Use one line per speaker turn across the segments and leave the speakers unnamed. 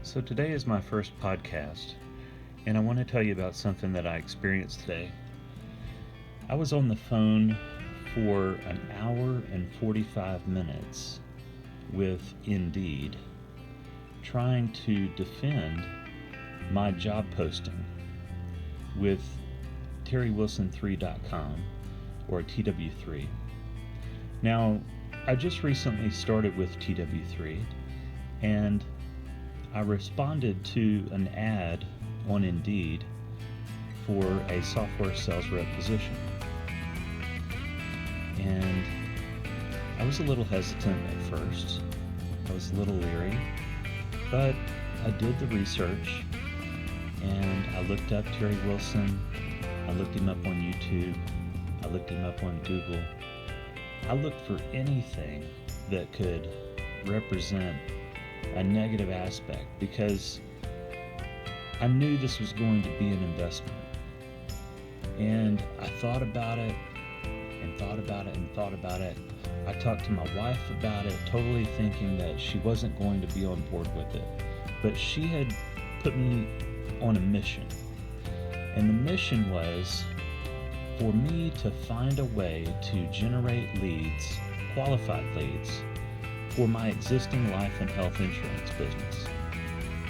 So today is my first podcast, and I want to tell you about something that I experienced today. I was on the phone for an hour and 45 minutes with Indeed, trying to defend my job posting with TerryWilson3.com or TW3. Now, I just recently started with TW3, and I responded to an ad on Indeed for a software sales rep position. And I was a little hesitant at first. I was a little leery, but I did the research and I looked up Terry Wilson. I looked him up on YouTube. I looked him up on Google. I looked for anything that could represent a negative aspect because I knew this was going to be an investment. And I thought about it and thought about it and thought about it. I talked to my wife about it, totally thinking that she wasn't going to be on board with it. But she had put me on a mission. And the mission was for me to find a way to generate leads, qualified leads, for my existing life and health insurance business.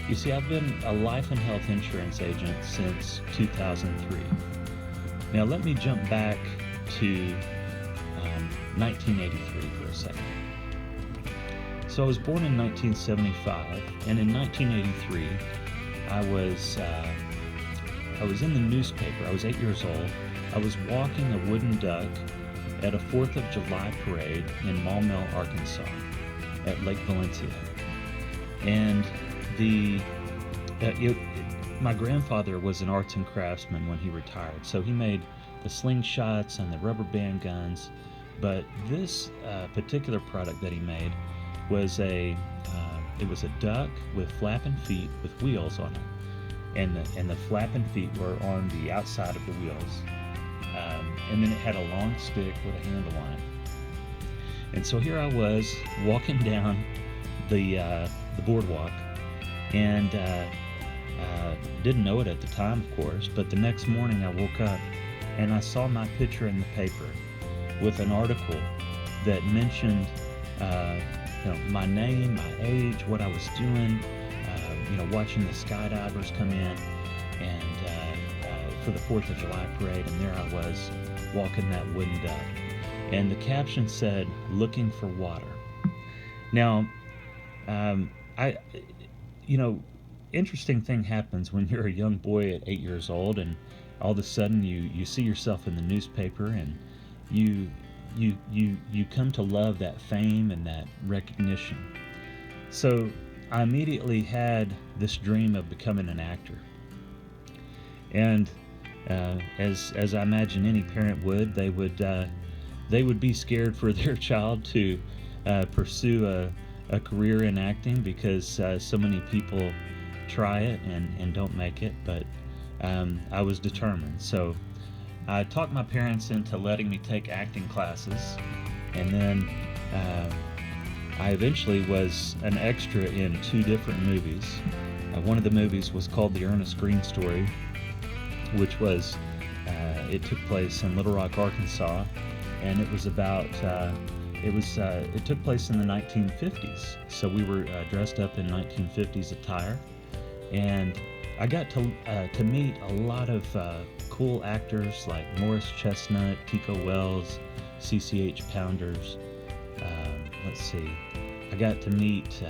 You see, I've been a life and health insurance agent since 2003. Now let me jump back to 1983 for a second. So I was born in 1975, and in 1983, I was in the newspaper. I was 8 years old. I was walking a wooden duck at a 4th of July parade in Maumelle, Arkansas, at Lake Valencia. And my grandfather was an arts and craftsman when he retired, so he made the slingshots and the rubber band guns. But this particular product that he made was it was a duck with flapping feet with wheels on it, and the flapping feet were on the outside of the wheels, and then it had a long stick with a handle on it. And so here I was walking down the boardwalk, and didn't know it at the time, of course, but the next morning I woke up and I saw my picture in the paper with an article that mentioned my name, my age, what I was doing, watching the skydivers come in and for the 4th of July parade, and there I was walking that wooden duck. And the caption said, "Looking for water." Now, interesting thing happens when you're a young boy at 8 years old, and all of a sudden you see yourself in the newspaper, and you come to love that fame and that recognition. So I immediately had this dream of becoming an actor. And as I imagine any parent would, they would be scared for their child to pursue a career in acting because so many people try it and don't make it. But I was determined. So I talked my parents into letting me take acting classes, and then I eventually was an extra in 2 different movies. One of the movies was called The Ernest Green Story, which was it took place in Little Rock, Arkansas, and it was about it took place in the 1950s. So we were dressed up in 1950s attire, and I got to meet a lot of cool actors like Morris Chestnut, Tico Wells, CCH Pounders. Let's see, I got to meet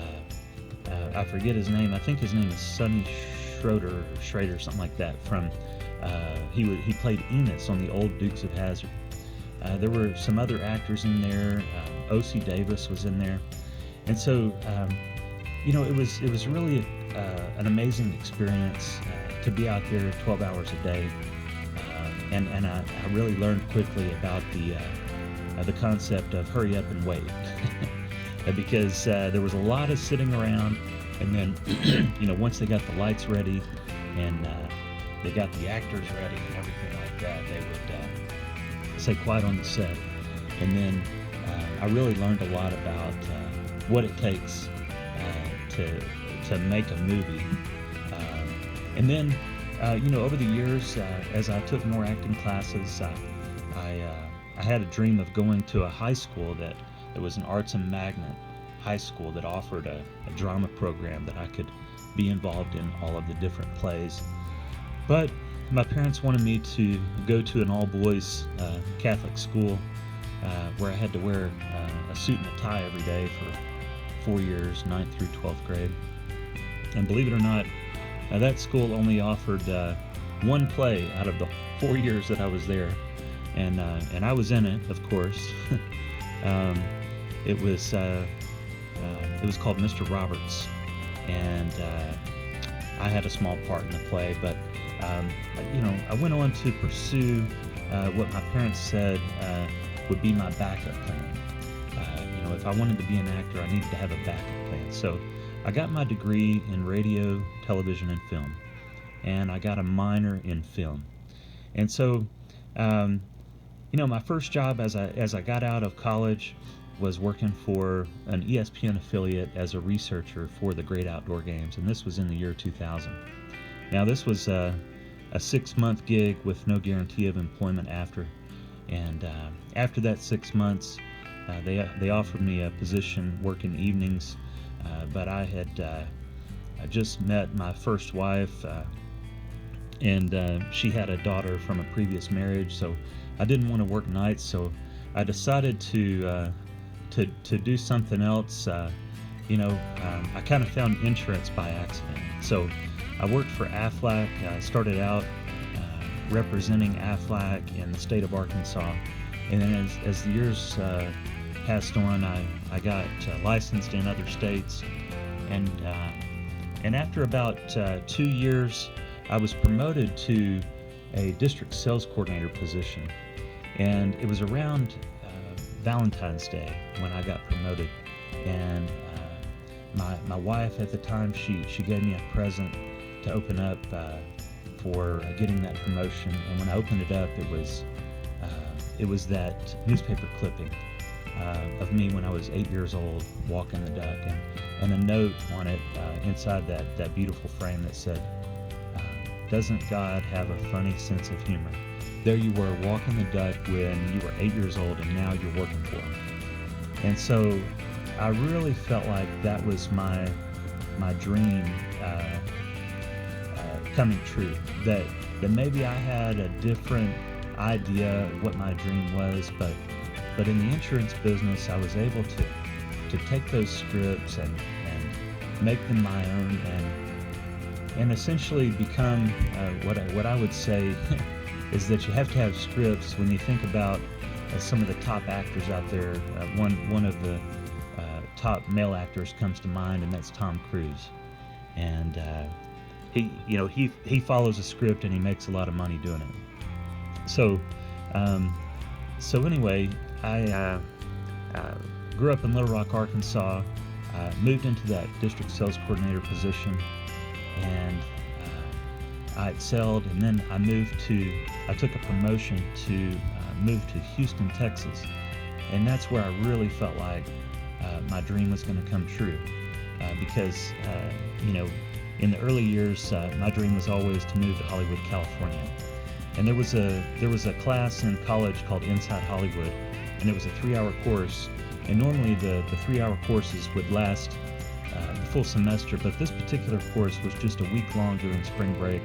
I forget his name. I think his name is Sonny Schrader, something like that. From he played Enos on the old Dukes of Hazzard. There were some other actors in there. O.C. Davis was in there, and so it was really an amazing experience to be out there 12 hours a day, and I really learned quickly about the concept of hurry up and wait, because there was a lot of sitting around, and then once they got the lights ready and they got the actors ready and everything like that, they would say quiet on the set. And then I really learned a lot about what it takes to make a movie. And then, over the years, as I took more acting classes, I had a dream of going to a high school that was an arts and magnet high school that offered a drama program that I could be involved in all of the different plays. But my parents wanted me to go to an all-boys Catholic school where I had to wear a suit and a tie every day for 4 years, 9th through 12th grade. And believe it or not, that school only offered one play out of the 4 years that I was there, and I was in it, of course. It was called Mr. Roberts, and I had a small part in the play. But I went on to pursue what my parents said would be my backup plan. If I wanted to be an actor, I needed to have a backup plan. So I got my degree in radio, television, and film, and I got a minor in film. And so, my first job as I got out of college was working for an ESPN affiliate as a researcher for the Great Outdoor Games, and this was in the year 2000. Now, this was a 6-month gig with no guarantee of employment after, and after that 6 months, they offered me a position working evenings, but I had I just met my first wife, and she had a daughter from a previous marriage, so I didn't want to work nights, so I decided to do something else. I kind of found insurance by accident. So I worked for Aflac. I started out representing Aflac in the state of Arkansas, and then as the years passed on, I got licensed in other states, and after about 2 years, I was promoted to a district sales coordinator position, and it was around Valentine's Day when I got promoted, and my wife at the time, she gave me a present to open up for getting that promotion. And when I opened it up, it was that newspaper clipping of me when I was 8 years old walking the duck, and a note on it inside that beautiful frame that said, "Doesn't God have a funny sense of humor?" There you were walking the duck when you were 8 years old, and now you're working for him. And so I really felt like that was my dream coming true. That maybe I had a different idea of what my dream was, but in the insurance business, I was able to take those scripts and make them my own, and essentially become what I would say is that you have to have scripts. When you think about some of the top actors out there, one of the top male actors comes to mind, and that's Tom Cruise. And he follows a script, and he makes a lot of money doing it. So anyway, I grew up in Little Rock, Arkansas, moved into that district sales coordinator position, and I excelled, and then I took a promotion to move to Houston, Texas, and that's where I really felt like my dream was going to come true, because in the early years, my dream was always to move to Hollywood, California. And there was a class in college called Inside Hollywood, and it was a 3-hour course, and normally the 3-hour courses would last the full semester, but this particular course was just a week long during spring break,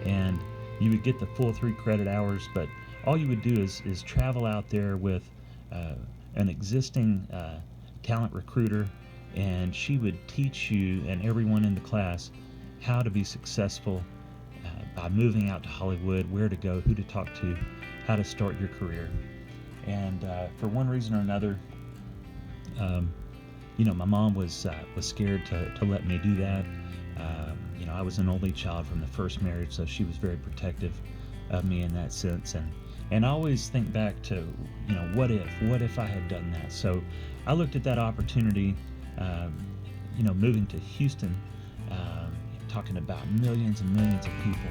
and you would get the full 3 credit hours, but all you would do is travel out there with an existing talent recruiter, and she would teach you and everyone in the class how to be successful by moving out to Hollywood, where to go, who to talk to, how to start your career. And for one reason or another, my mom was scared to let me do that. I was an only child from the first marriage, so she was very protective of me in that sense. And I always think back to, what if I had done that? So I looked at that opportunity, moving to Houston, talking about millions and millions of people.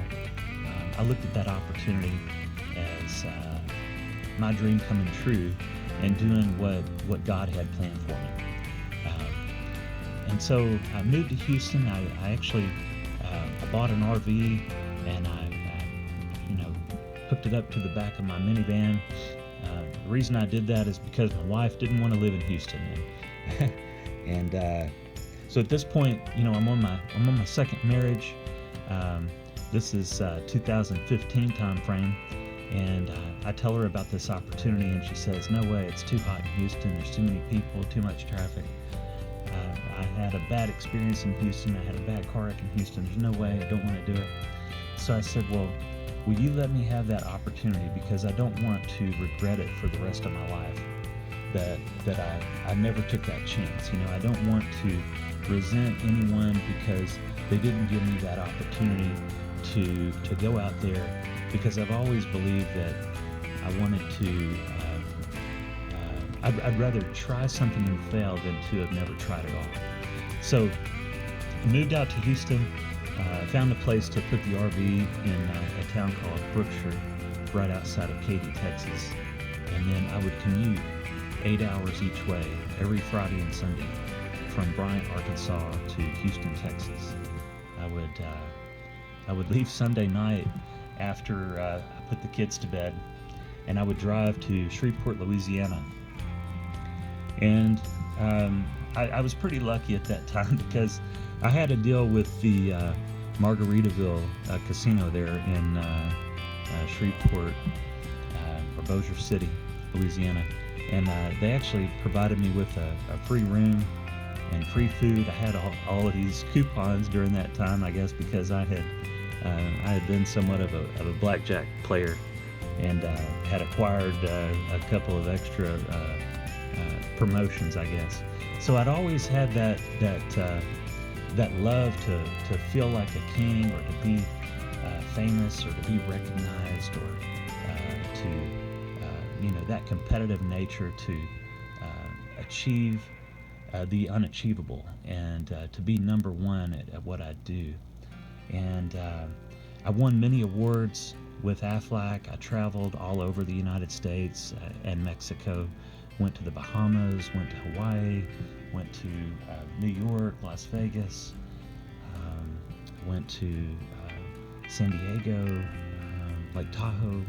I looked at that opportunity as my dream coming true and doing what God had planned for me. And so I moved to Houston. I actually I bought an RV, and you know, hooked it up to the back of my minivan. The reason I did that is because my wife didn't want to live in Houston, and so at this point, I'm on my second marriage. This is 2015 time frame, and I tell her about this opportunity, and she says, "No way, it's too hot in Houston. There's too many people, too much traffic. I had a bad experience in Houston. I had a bad car wreck in Houston. There's no way. I don't want to do it." So I said, "Well, will you let me have that opportunity, because I don't want to regret it for the rest of my life, that I never took that chance. I don't want to resent anyone because they didn't give me that opportunity to go out there, because I've always believed that I wanted to I'd rather try something and fail than to have never tried at all." So I moved out to Houston. Found a place to put the RV in a town called Brookshire, right outside of Katy, Texas. And then I would commute 8 hours each way every Friday and Sunday from Bryant, Arkansas to Houston, Texas. I would leave Sunday night after I put the kids to bed, and I would drive to Shreveport, Louisiana. And I was pretty lucky at that time, because I had a deal with the Margaritaville casino there in Shreveport, or Bossier City, Louisiana. And they actually provided me with a free room and free food. I had all of these coupons during that time, I guess, because I had been somewhat of a blackjack player, and had acquired a couple of extra promotions, I guess. So I'd always had that love to feel like a king, or to be famous, or to be recognized, or to that competitive nature to achieve the unachievable, and to be number one at what I do. And I won many awards with Aflac. I traveled all over the United States and Mexico, went to the Bahamas, went to Hawaii, went to New York, Las Vegas, went to San Diego, Lake Tahoe,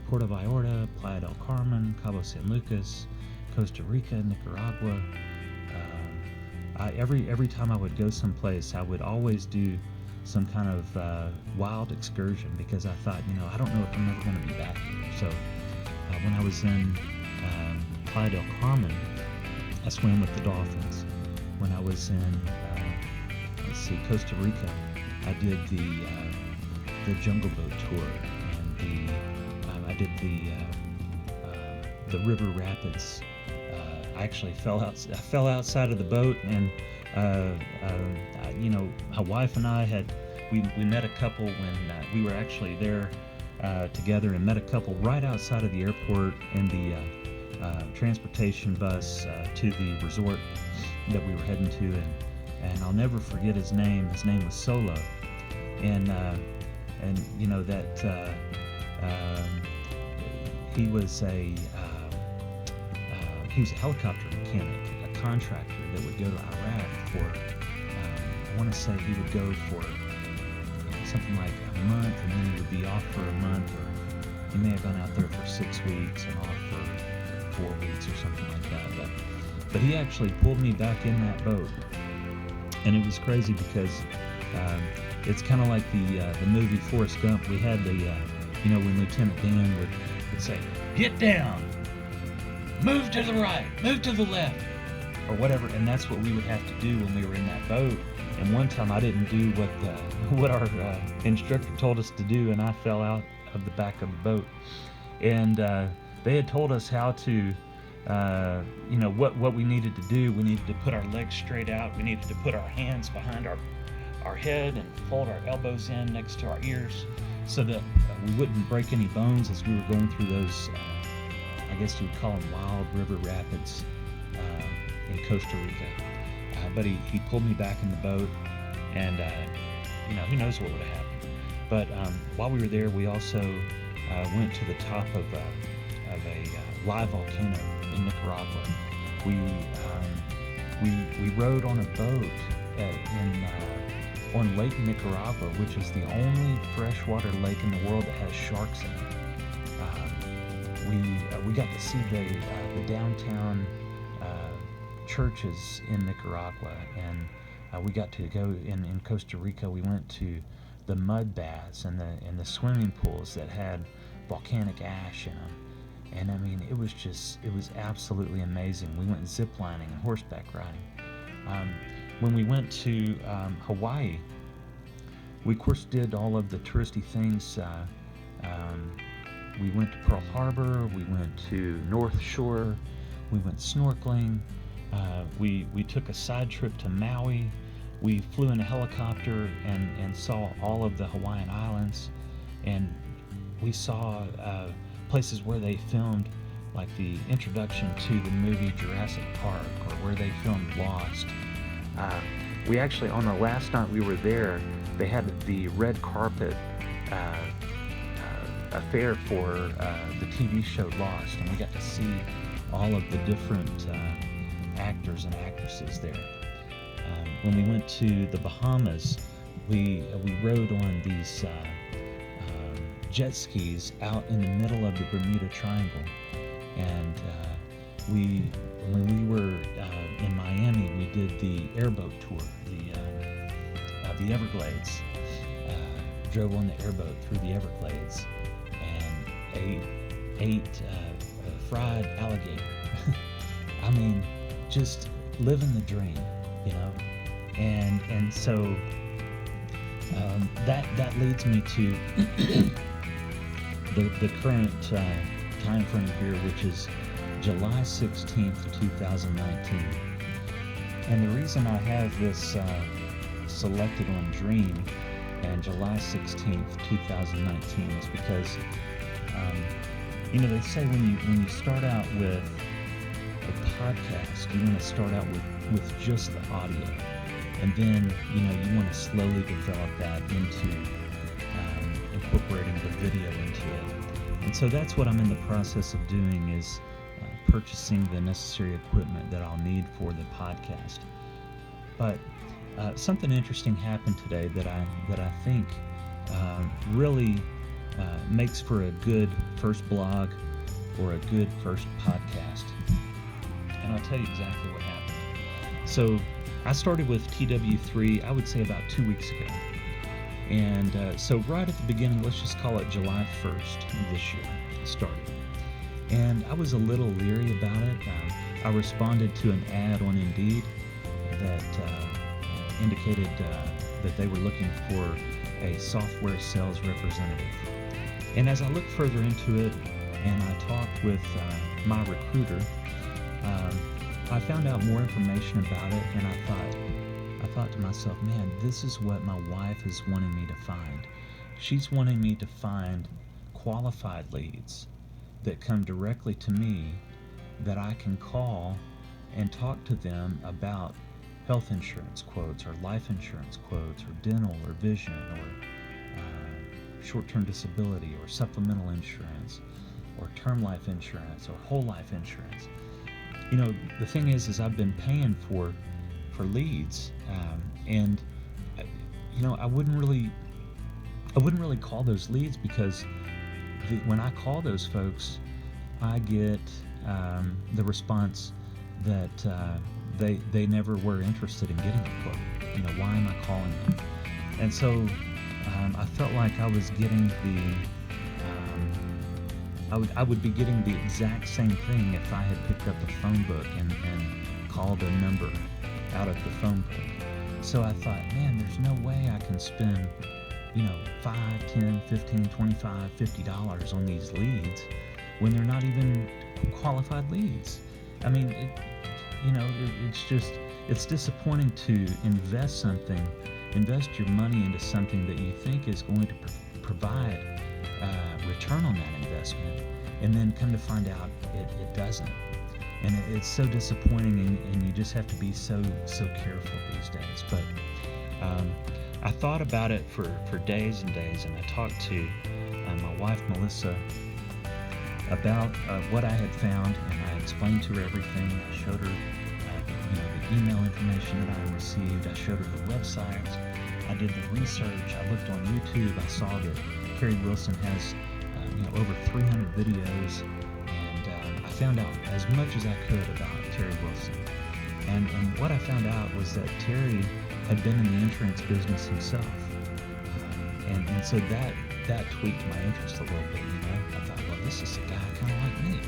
Puerto Vallarta, Playa del Carmen, Cabo San Lucas, Costa Rica, Nicaragua. Every time I would go someplace, I would always do some kind of wild excursion, because I thought, I don't know if I'm ever going to be back here. So when I was in Playa del Carmen, I swam with the dolphins. When I was in Costa Rica, I did the Jungle Boat tour, and I did the river rapids. I actually fell outside of the boat, and my wife and I we met a couple when we were actually there together, and met a couple right outside of the airport in the transportation bus to the resort that we were heading to, and I'll never forget his name. His name was Solo, and he was a helicopter mechanic, a contractor that would go to Iraq for, I want to say he would go for something like a month, and then he would be off for a month, or he may have gone out there for 6 weeks and off for 4 weeks or something like that. But he actually pulled me back in that boat, and it was crazy, because it's kind of like the movie Forrest Gump. We had when Lieutenant Dan would say, "Get down, move to the right, move to the left," or whatever, and that's what we would have to do when we were in that boat. And one time I didn't do what our instructor told us to do, and I fell out of the back of the boat. And they had told us how to, what we needed to do. We needed to put our legs straight out. We needed to put our hands behind our head and fold our elbows in next to our ears, so that we wouldn't break any bones as we were going through those, I guess you would call them wild river rapids in Costa Rica. But he pulled me back in the boat, and who knows what would have happened. But while we were there, we also went to the top of a live volcano in Nicaragua. We we rode on a boat on Lake Nicaragua, which is the only freshwater lake in the world that has sharks in it. We got to see the downtown churches in Nicaragua, and we got to go in Costa Rica. We went to the mud baths and the swimming pools that had volcanic ash in them. And I mean, it was absolutely amazing. We went ziplining and horseback riding. When we went to Hawaii, we of course did all of the touristy things. We went to Pearl Harbor, we went to North Shore, we went snorkeling, we took a side trip to Maui, we flew in a helicopter and saw all of the Hawaiian Islands, and we saw places where they filmed, like the introduction to the movie Jurassic Park, or where they filmed Lost. We actually, on the last night we were there, they had the red carpet affair for the TV show Lost, and we got to see all of the different actors and actresses there. When we went to the Bahamas, we rode on these jet skis out in the middle of the Bermuda Triangle, and when we were in Miami, we did the airboat tour, the Everglades. Drove on the airboat through the Everglades and ate fried alligator. I mean, just living the dream, you know. And so that leads me to the current time frame here, which is July 16th, 2019. And the reason I have this selected on Dream and July 16th, 2019 is because, they say when you start out with a podcast, you want to start out with just the audio. And then, you want to slowly develop that into incorporating the video into it. And so that's what I'm in the process of doing, is purchasing the necessary equipment that I'll need for the podcast. But something interesting happened today that I think really makes for a good first blog or a good first podcast. And I'll tell you exactly what happened. So I started with TW3, I would say about 2 weeks ago. And so right at the beginning, let's just call it July 1st this year, started. And I was a little leery about it. I responded to an ad on Indeed that indicated that they were looking for a software sales representative. And as I looked further into it and I talked with my recruiter, I found out more information about it, and I thought to myself, man, this is what my wife is wanting me to find. She's wanting me to find qualified leads that come directly to me, that I can call and talk to them about health insurance quotes or life insurance quotes or dental or vision or short-term disability or supplemental insurance or term life insurance or whole life insurance. The thing is I've been paying for leads, and I wouldn't really call those leads, because when I call those folks, I get the response that they never were interested in getting a quote. Why am I calling them? And so I felt like I was getting I would be getting the exact same thing if I had picked up a phone book and called a number out of the phone book. So I thought, man, there's no way I can spend, $5, $10, $15, $25, $50 on these leads when they're not even qualified leads. I mean, it's disappointing to invest your money into something that you think is going to provide return on that investment, and then come to find out it doesn't. And it's so disappointing, and you just have to be so careful these days. But I thought about it for days and days, and I talked to my wife Melissa about what I had found, and I explained to her everything. I showed her the email information that I received. I showed her the website. I did the research. I looked on YouTube. I saw that Terry Wilson has over 300 videos, and I found out as much as I could about Terry Wilson. And what I found out was that Terry had been in the insurance business himself, and so that tweaked my interest a little bit. I thought, well, this is a guy kind of like me.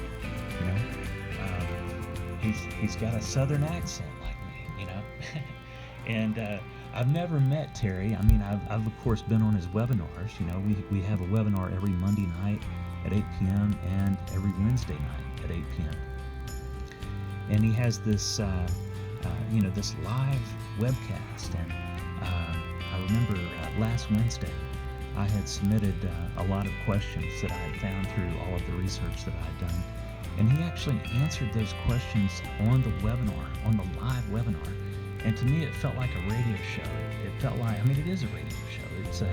He's got a southern accent like me, and I've never met Terry. I mean, I've of course been on his webinars. We have a webinar every Monday night at 8 p.m. and every Wednesday night at 8 p.m. And he has this this live webcast. And I remember last Wednesday I had submitted a lot of questions that I had found through all of the research that I had done. And he actually answered those questions on the webinar, on the live webinar. And to me, it felt like a radio show. It felt like, it is a radio show. It's a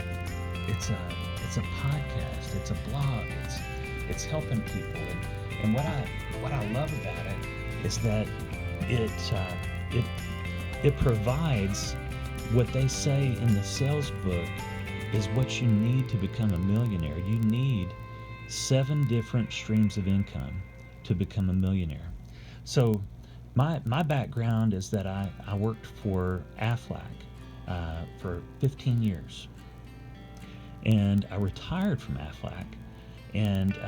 podcast. It's a blog. It's helping people. And what I love about it is that it provides what they say in the sales book is what you need to become a millionaire. You need 7 different streams of income to become a millionaire. So my background is that I worked for Aflac for 15 years, and I retired from Aflac. And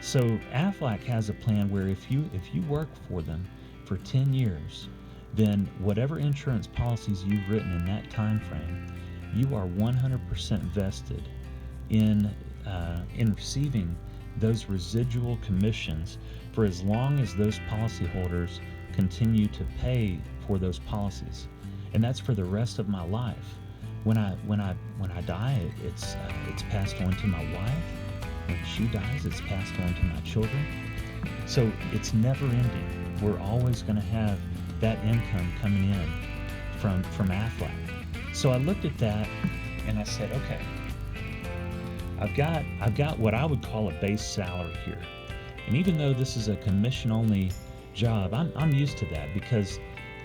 so Aflac has a plan where if you work for them for 10 years, then whatever insurance policies you've written in that time frame, you are 100% vested in receiving those residual commissions for as long as those policyholders continue to pay for those policies. And that's for the rest of my life. When I die, it's passed on to my wife. When she dies, it's passed on to my children. So it's never ending. We're always going to have that income coming in from Aflac. So I looked at that and I said, okay, I've got what I would call a base salary here. And even though this is a commission-only job, I'm used to that, because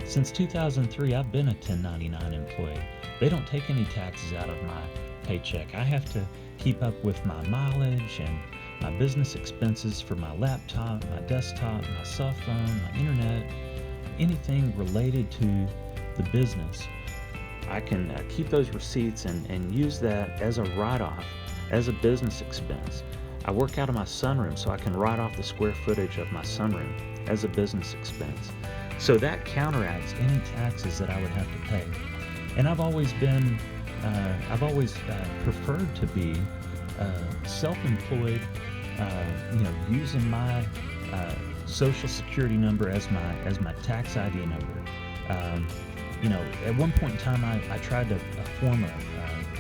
since 2003 I've been a 1099 employee. They don't take any taxes out of my paycheck. I have to keep up with my mileage and my business expenses for my laptop, my desktop, my cell phone, my internet, anything related to the business. I can keep those receipts and use that as a write-off, as a business expense. I work out of my sunroom, so I can write off the square footage of my sunroom as a business expense. So that counteracts any taxes that I would have to pay. And I've always preferred to be self-employed, using my social security number as my tax ID number. At one point in time, I tried to form a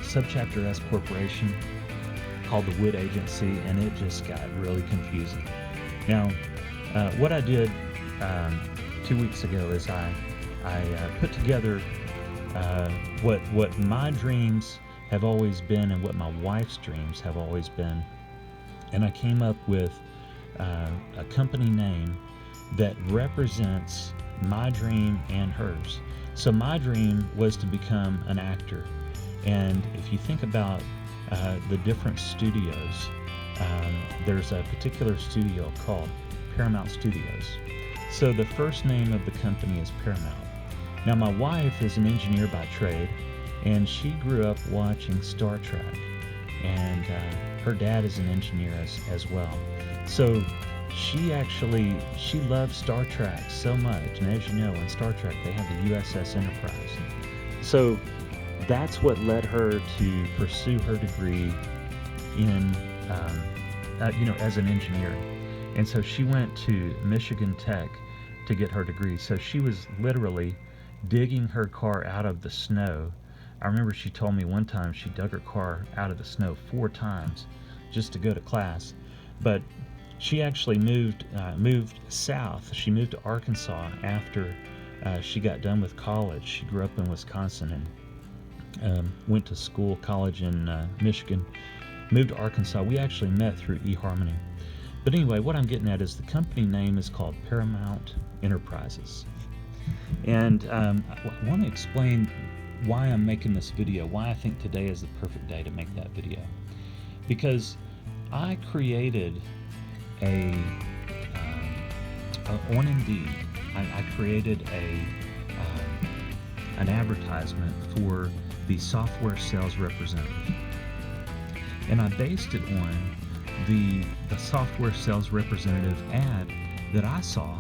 subchapter S corporation called the Wood Agency, and it just got really confusing. Now, what I did 2 weeks ago is I put together what my dreams have always been and what my wife's dreams have always been, and I came up with a company name that represents my dream and hers. So my dream was to become an actor, and if you think about the different studios, there's a particular studio called Paramount Studios. So the first name of the company is Paramount. Now, my wife is an engineer by trade, and she grew up watching Star Trek, and her dad is an engineer as well. So she loves Star Trek so much, and as you know, in Star Trek they have the USS Enterprise. So that's what led her to pursue her degree in, as an engineer. And so she went to Michigan Tech to get her degree. So she was literally digging her car out of the snow. I remember she told me one time she dug her car out of the snow 4 times just to go to class. But she actually moved south. She moved to Arkansas after she got done with college. She grew up in Wisconsin and went to college in Michigan, moved to Arkansas. We actually met through eHarmony. But anyway, what I'm getting at is the company name is called Paramount Enterprises. And I want to explain why I'm making this video, why I think today is the perfect day to make that video. Because I created on Indeed, I created an advertisement for the software sales representative. And I based it on the software sales representative ad that I saw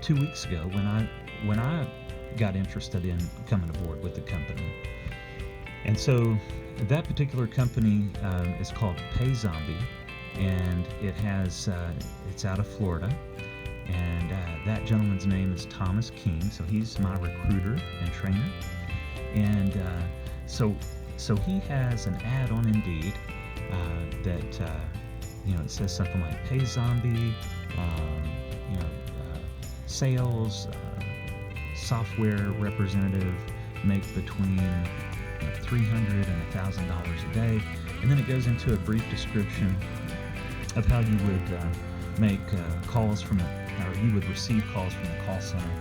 2 weeks ago when I got interested in coming aboard with the company. And so that particular company is called PayZombie, and it's out of Florida. And that gentleman's name is Thomas King, so he's my recruiter and trainer. And so he has an ad on Indeed that it says something like PayZombie, sales software representative, make between $300 and $1,000 a day, and then it goes into a brief description of how you would make calls or you would receive calls from the call center,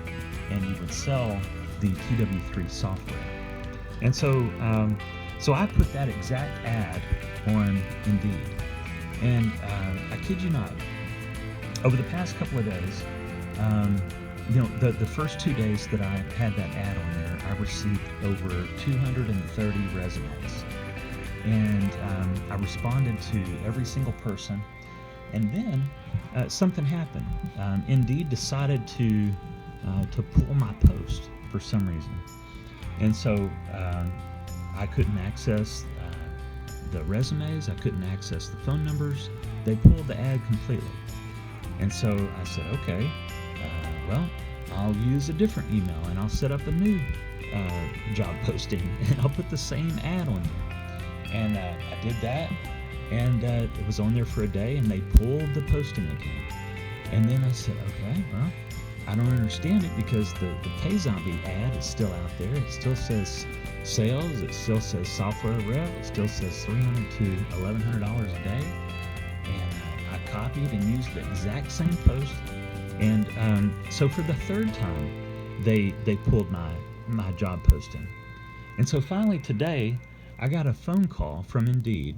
and you would sell the TW3 software. And so I put that exact ad on Indeed, and I kid you not, over the past couple of days, the first 2 days that I had that ad on there, I received over 230 resumes, and I responded to every single person. And then something happened. Indeed decided to pull my post for some reason, and so I couldn't access the resumes. I couldn't access the phone numbers. They pulled the ad completely. And so I said, okay, well, I'll use a different email and I'll set up a new job posting and I'll put the same ad on there. And I did that, and it was on there for a day, and they pulled the posting again. And then I said, okay, well, I don't understand it, because the PayZombie ad is still out there. It still says sales, it still says software rep, it still says $300 to $1,100 a day. And I copied and used the exact same post. And so for the third time, they pulled my job posting. And so finally today, I got a phone call from Indeed,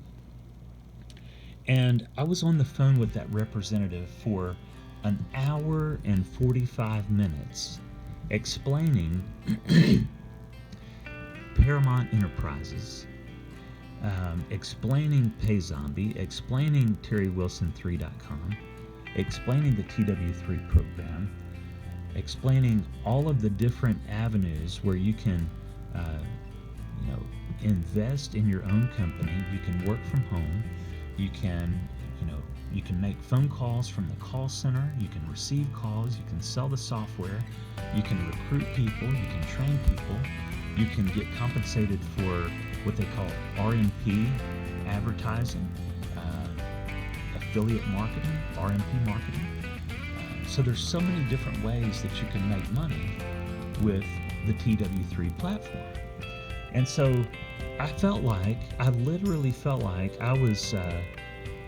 and I was on the phone with that representative for an hour and 45 minutes explaining Paramount Enterprises, explaining PayZombie, explaining TerryWilson3.com, explaining the TW3 program, explaining all of the different avenues where you can invest in your own company. You can work from home. You can make phone calls from the call center. You can receive calls. You can sell the software. You can recruit people. You can train people. You can get compensated for what they call RMP advertising, affiliate marketing, RMP marketing. So there's so many different ways that you can make money with the TW3 platform. And so I literally felt like I was,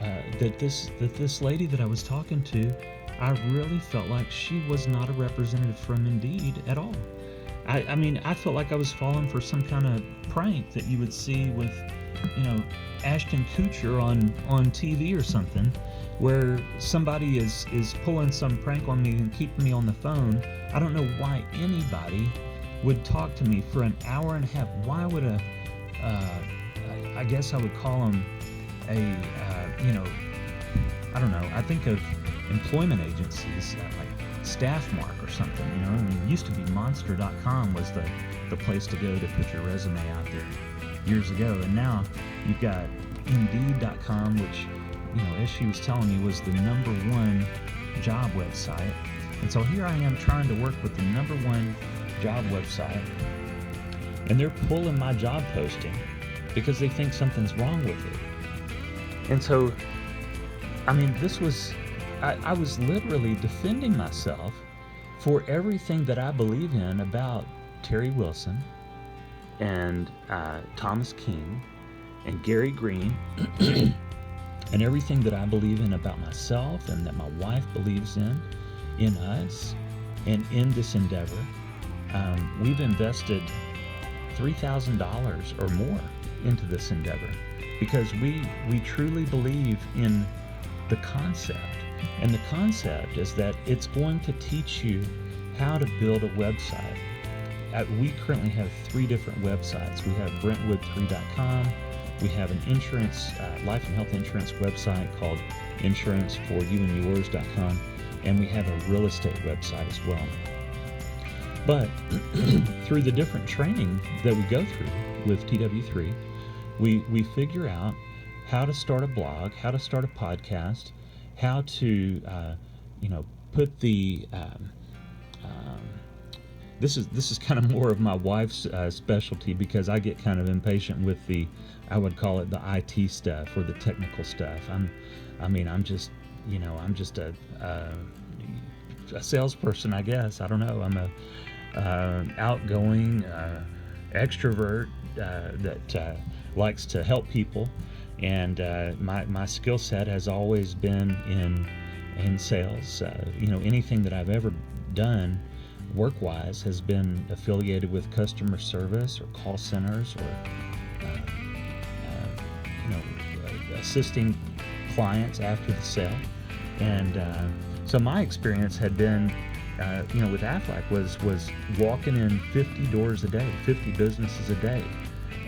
that this lady that I was talking to, I really felt like she was not a representative from Indeed at all. I mean, I felt like I was falling for some kind of prank that you would see with, Ashton Kutcher on TV or something, where somebody is pulling some prank on me and keeping me on the phone. I don't know why anybody would talk to me for an hour and a half. Why would I guess I would call them I don't know. I think of employment agencies like Staffmark or something. I mean, it used to be Monster.com was the place to go to put your resume out there years ago, and now you've got Indeed.com, which, as she was telling me, was the #1 job website. And so here I am trying to work with the #1 job website, and they're pulling my job posting because they think something's wrong with it. And so, I mean, I was literally defending myself for everything that I believe in about Terry Wilson and Thomas King and Gary Green and everything that I believe in about myself and that my wife believes in us. And in this endeavor, we've invested $3,000 or more into this endeavor because we truly believe in the concept. And the concept is that it's going to teach you how to build a website. We currently have 3 different websites. We have Brentwood3.com. We have an insurance, life and health insurance website called insuranceforyouandyours.com. And we have a real estate website as well. But through the different training that we go through with TW3, we figure out how to start a blog, how to start a podcast, how to put the this is kind of more of my wife's specialty, because I get kind of impatient with I would call it the IT stuff or the technical stuff. I'm just a salesperson, I guess. I don't know. I'm a outgoing extrovert that likes to help people, and my skill set has always been in sales. Anything that I've ever done work-wise has been affiliated with customer service or call centers or assisting clients after the sale. And so my experience had been with Aflac was walking in 50 doors a day, 50 businesses a day,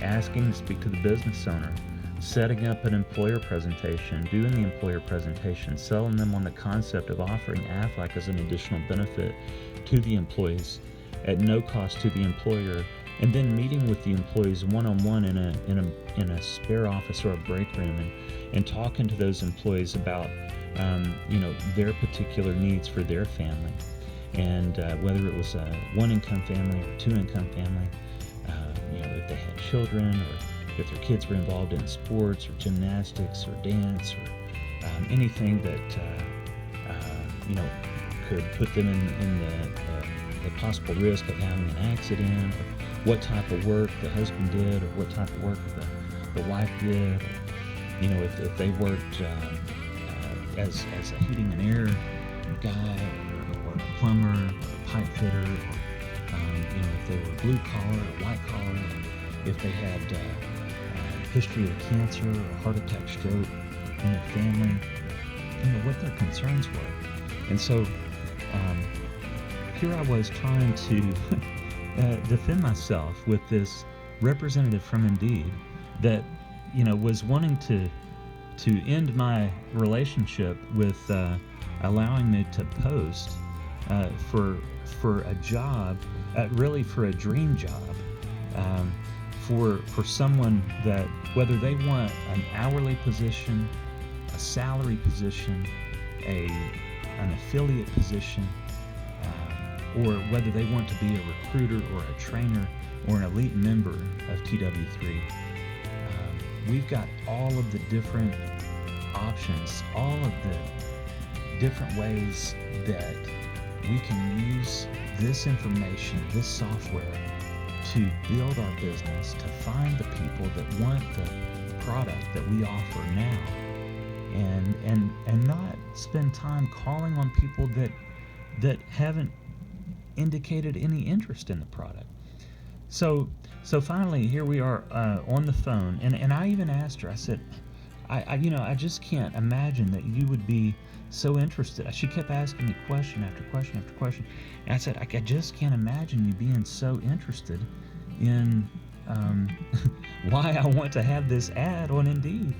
asking to speak to the business owner, setting up an employer presentation, doing the employer presentation, selling them on the concept of offering Aflac as an additional benefit to the employees at no cost to the employer, and then meeting with the employees one-on-one in a spare office or a break room, and talking to those employees about their particular needs for their family, and whether it was a 1-income family or 2-income family, if they had children, or if their kids were involved in sports or gymnastics or dance or anything that could put them in the possible risk of having an accident, or what type of work the husband did, or what type of work the wife did, or, if they worked as a heating and air guy, or a plumber, or a pipe fitter, or if they were blue collar or white collar, or if they had history of cancer or heart attack, stroke in their family, what their concerns were. And so here I was trying to defend myself with this representative from Indeed that was wanting to end my relationship with allowing me to post for a job, really for a dream job, for someone that, whether they want an hourly position, a salary position, an affiliate position, or whether they want to be a recruiter or a trainer or an elite member of TW3. We've got all of the different options, all of the different ways that we can use this information, this software, to build our business, to find the people that want the product that we offer now, and not spend time calling on people that haven't indicated any interest in the product. So finally, here we are on the phone, and I even asked her. I said, I just can't imagine that you would be so interested. She kept asking me question after question after question, and I said, I just can't imagine you being so interested in why I want to have this ad on Indeed.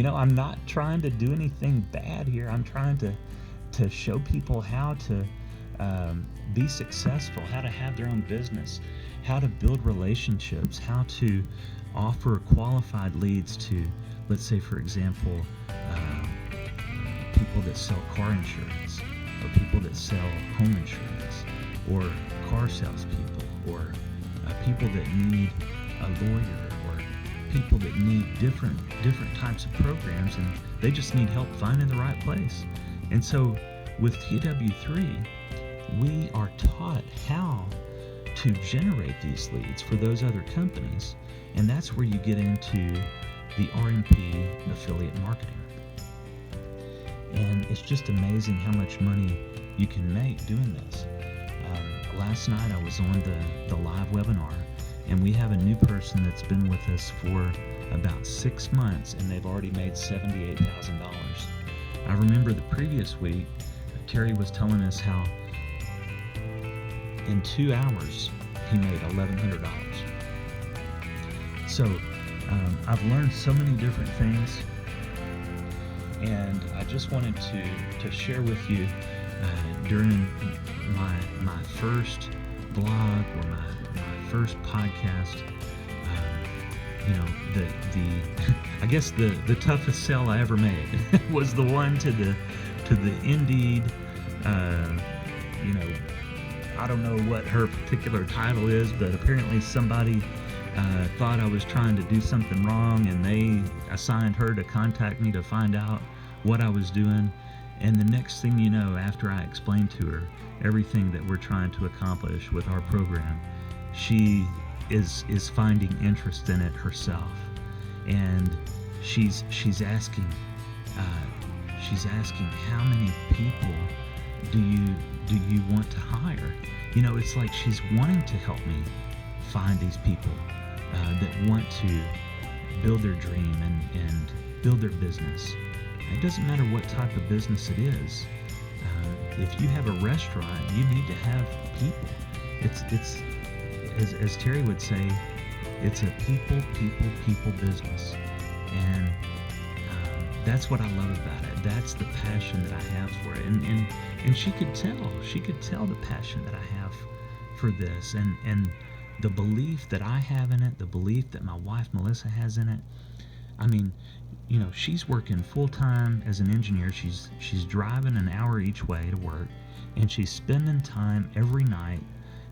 I'm not trying to do anything bad here. I'm trying to show people how to be successful, how to have their own business, how to build relationships, how to offer qualified leads to, let's say, for example, people that sell car insurance, or people that sell home insurance, or car salespeople, or people that need a lawyer, or people that need different types of programs, and they just need help finding the right place. And so with TW3, we are taught how to generate these leads for those other companies, and that's where you get into the RMP affiliate marketing. And it's just amazing how much money you can make doing this. last night I was on the live webinar, and we have a new person that's been with us for about 6 months, and they've already made $78,000. I remember the previous week, Terry was telling us how in 2 hours he made $1,100. So I've learned so many different things, and I just wanted to share with you during my first blog or my first podcast. The I guess the toughest sell I ever made was the one to the Indeed. I don't know what her particular title is, but apparently somebody thought I was trying to do something wrong, and they assigned her to contact me to find out what I was doing. And the next thing you know, after I explained to her everything that we're trying to accomplish with our program, she is finding interest in it herself, and she's asking how many people do you want to hire? It's like she's wanting to help me find these people that want to build their dream and build their business. It doesn't matter what type of business it is. If you have a restaurant, you need to have people. It's as Terry would say, it's a people business, and that's what I love about it. That's the passion that I have for it, and she could tell the passion that I have for this, and the belief that I have in it, the belief that my wife Melissa has in it. I mean, she's working full time as an engineer. She's driving an hour each way to work, and she's spending time every night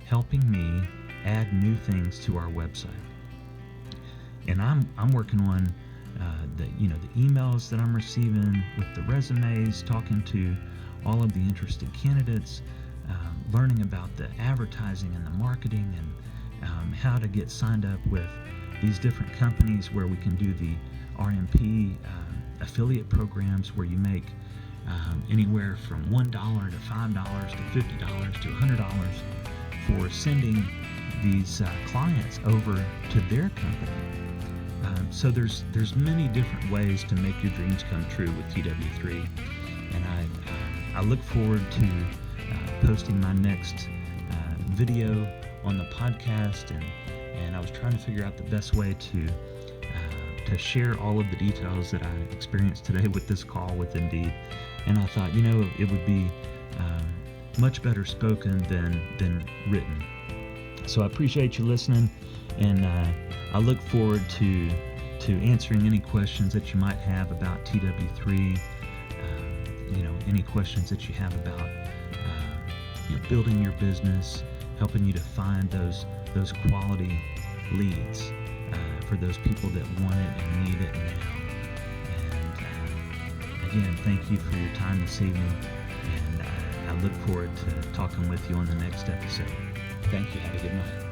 helping me add new things to our website. And I'm working on the emails that I'm receiving with the resumes, talking to all of the interested candidates, learning about the advertising and the marketing, and how to get signed up with these different companies where we can do the RMP affiliate programs, where you make anywhere from $1 to $5 to $50 to $100 for sending these clients over to their company. So there's many different ways to make your dreams come true with TW3, and I look forward to posting my next video on the podcast, and I was trying to figure out the best way to share all of the details that I experienced today with this call with Indeed. And I thought, it would be much better spoken than written. So I appreciate you listening, and I look forward to answering any questions that you might have about TW3, any questions that you have about building your business, helping you to find those quality leads for those people that want it and need it now. And again, thank you for your time this evening, and I look forward to talking with you on the next episode. Thank you. Have a good night.